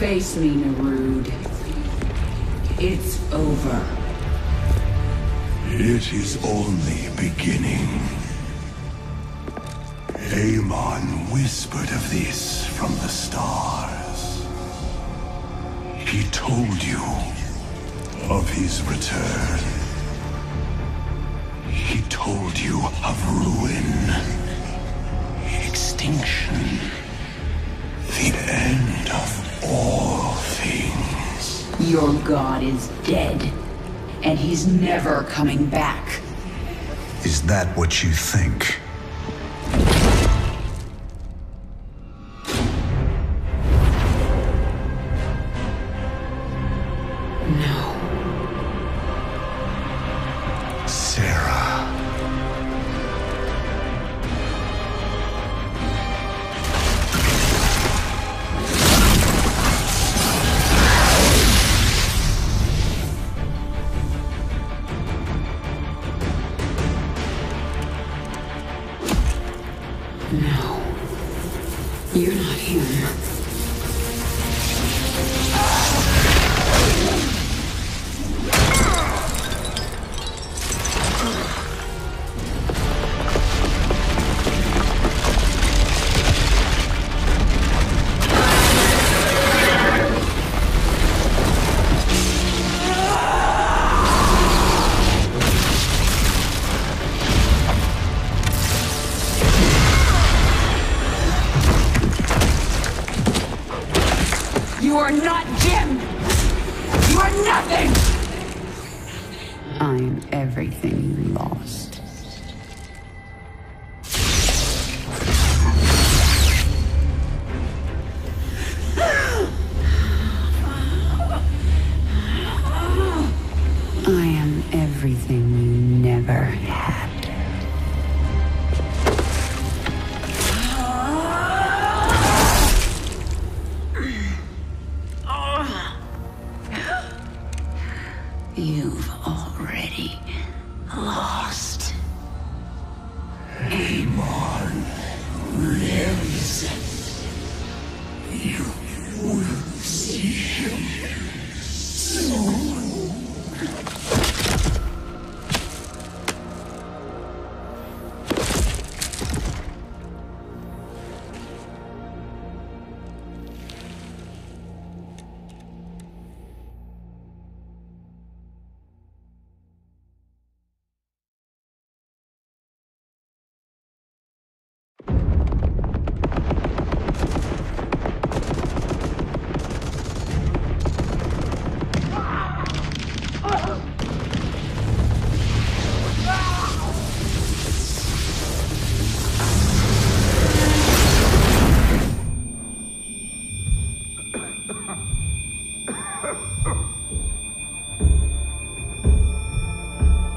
Face me, Nerude. It's over. It is only beginning. Amon whispered of this from the stars. He told you of his return. He told you of ruin, extinction, the end of all things. Your god is dead, and he's never coming back. Is that what you think? No. Sarah. No. You're not him. You are not Jim! You are nothing! I'm everything you lost. I am everything you never had. You've already lost. Amon lives. You will see him soon.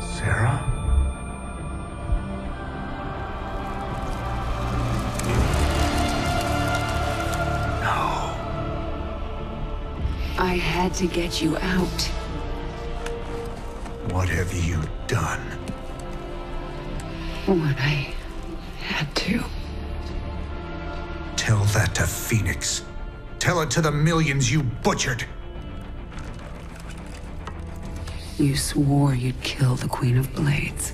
Sarah? No. I had to get you out. What have you done? What I had to. Tell that to Phoenix. Tell it to the millions you butchered. You swore you'd kill the Queen of Blades.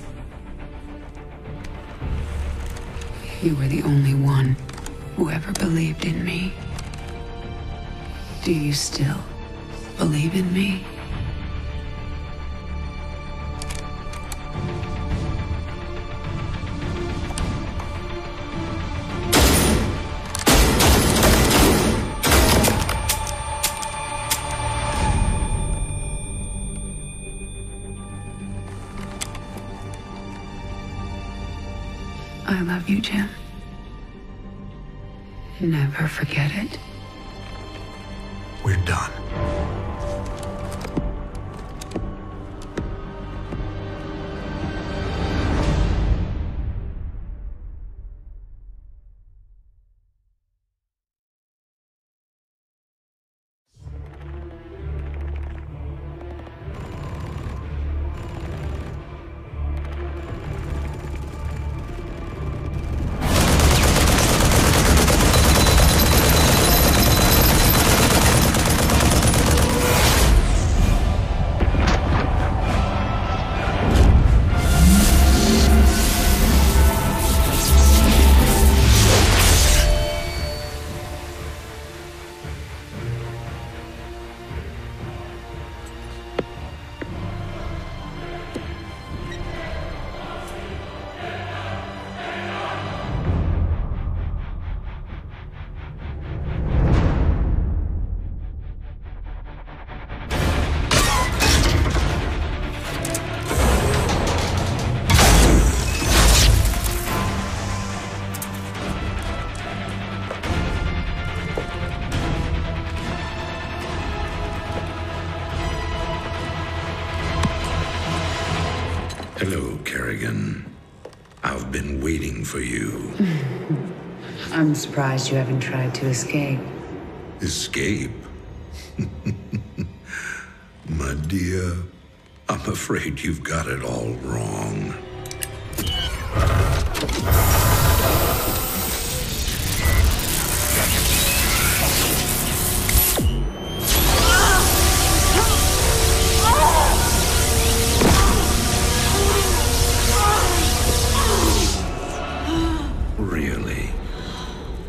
You were the only one who ever believed in me. Do you still believe in me? I love you, Jim. Never forget it. We're done. Hello, Kerrigan. I've been waiting for you. I'm surprised you haven't tried to escape. Escape? My dear, I'm afraid you've got it all wrong. Really?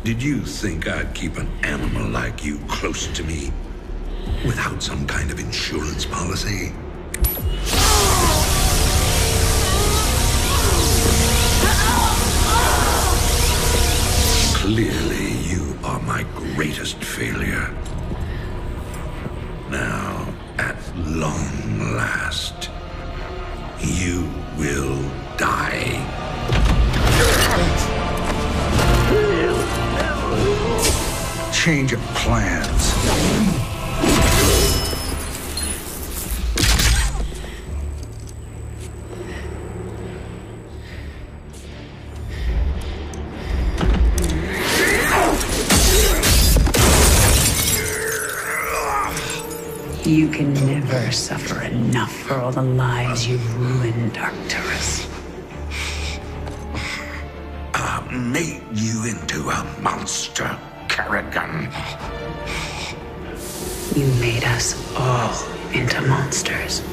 Did you think I'd keep an animal like you close to me without some kind of insurance policy? Clearly, you are my greatest failure. Now, at long last, you will die. Change of plans. You can never suffer enough for all the lives you've ruined, Arcturus. I made you into a monster, Kerrigan. You made us all into monsters.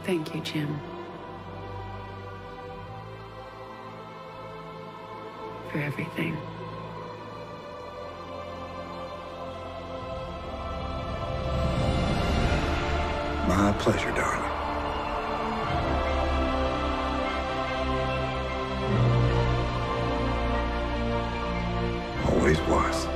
Thank you, Jim. For everything. My pleasure, darling. Always was.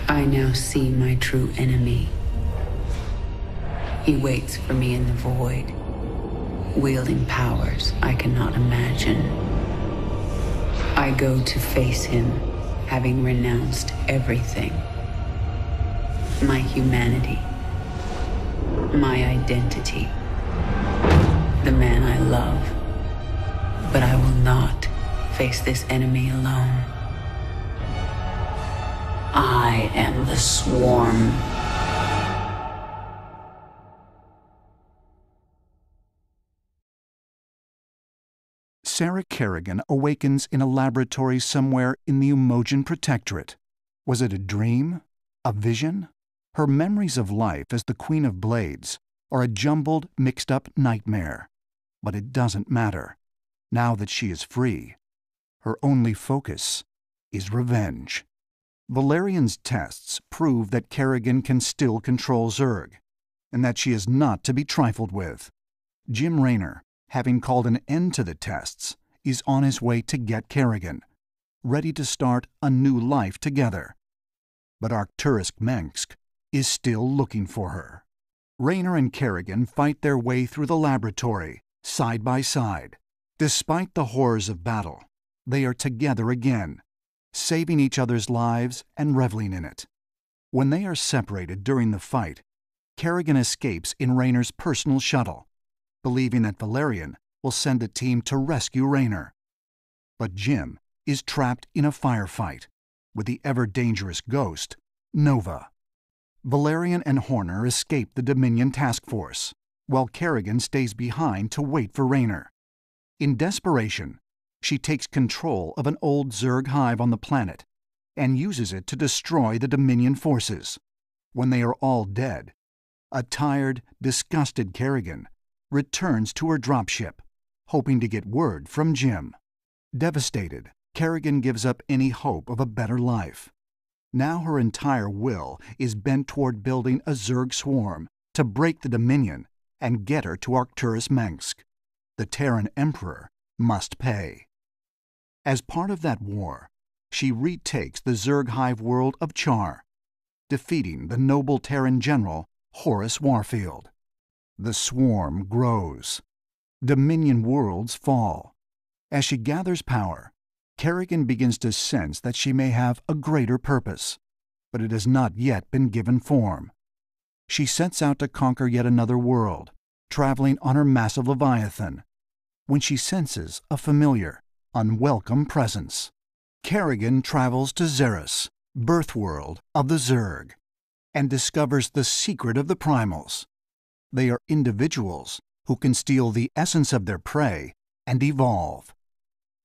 I now see my true enemy. He waits for me in the void, wielding powers I cannot imagine. I go to face him, having renounced everything. My humanity, my identity, the man I love. But I will not face this enemy alone. I am the swarm. Sarah Kerrigan awakens in a laboratory somewhere in the Umojan Protectorate. Was it a dream? A vision? Her memories of life as the Queen of Blades are a jumbled, mixed-up nightmare. But it doesn't matter. Now that she is free, her only focus is revenge. Valerian's tests prove that Kerrigan can still control Zurg, and that she is not to be trifled with. Jim Raynor, having called an end to the tests, is on his way to get Kerrigan, ready to start a new life together. But Arcturus Mengsk is still looking for her. Raynor and Kerrigan fight their way through the laboratory, side by side. Despite the horrors of battle, they are together again, saving each other's lives and reveling in it. When they are separated during the fight, Kerrigan escapes in Raynor's personal shuttle, believing that Valerian will send a team to rescue Raynor. But Jim is trapped in a firefight with the ever-dangerous Ghost Nova. Valerian and Horner escape the Dominion task force, while Kerrigan stays behind to wait for Raynor. In desperation, she takes control of an old Zerg hive on the planet and uses it to destroy the Dominion forces. When they are all dead, a tired, disgusted Kerrigan returns to her dropship, hoping to get word from Jim. Devastated, Kerrigan gives up any hope of a better life. Now her entire will is bent toward building a Zerg swarm to break the Dominion and get her to Arcturus Mengsk. The Terran Emperor must pay. As part of that war, she retakes the Zerg hive world of Char, defeating the noble Terran general Horace Warfield. The swarm grows. Dominion worlds fall. As she gathers power, Kerrigan begins to sense that she may have a greater purpose, but it has not yet been given form. She sets out to conquer yet another world, traveling on her massive Leviathan, when she senses a familiar, unwelcome presence. Kerrigan travels to Xeris, birth world of the Zerg, and discovers the secret of the primals. They are individuals who can steal the essence of their prey and evolve.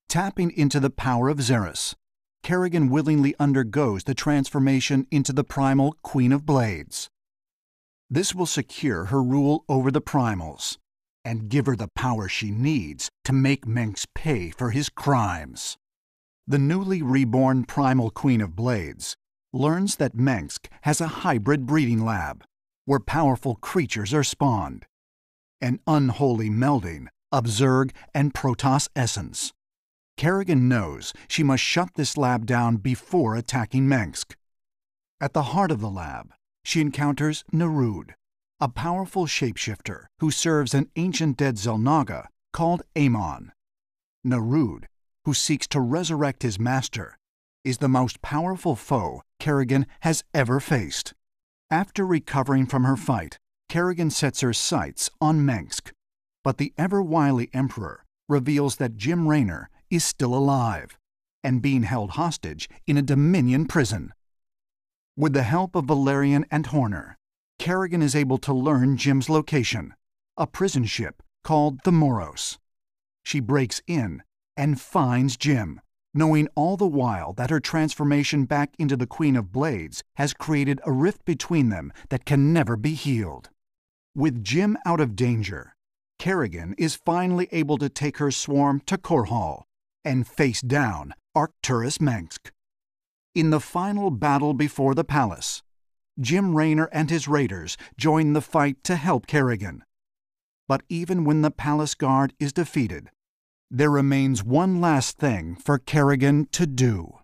Tapping into the power of Xeris, Kerrigan willingly undergoes the transformation into the primal Queen of Blades. This will secure her rule over the primals and give her the power she needs to make Mengsk pay for his crimes. The newly reborn primal Queen of Blades learns that Mengsk has a hybrid breeding lab where powerful creatures are spawned, an unholy melding of Zerg and Protoss essence. Kerrigan knows she must shut this lab down before attacking Mengsk. At the heart of the lab, she encounters Narud, a powerful shapeshifter who serves an ancient dead Xel'Naga called Amon. Narud, who seeks to resurrect his master, is the most powerful foe Kerrigan has ever faced. After recovering from her fight, Kerrigan sets her sights on Mengsk, but the ever-wily Emperor reveals that Jim Raynor is still alive and being held hostage in a Dominion prison. With the help of Valerian and Horner, Kerrigan is able to learn Jim's location, a prison ship called the Moros. She breaks in and finds Jim, knowing all the while that her transformation back into the Queen of Blades has created a rift between them that can never be healed. With Jim out of danger, Kerrigan is finally able to take her swarm to Korhal and face down Arcturus Mengsk. In the final battle before the palace, Jim Raynor and his raiders join the fight to help Kerrigan. But even when the palace guard is defeated, there remains one last thing for Kerrigan to do.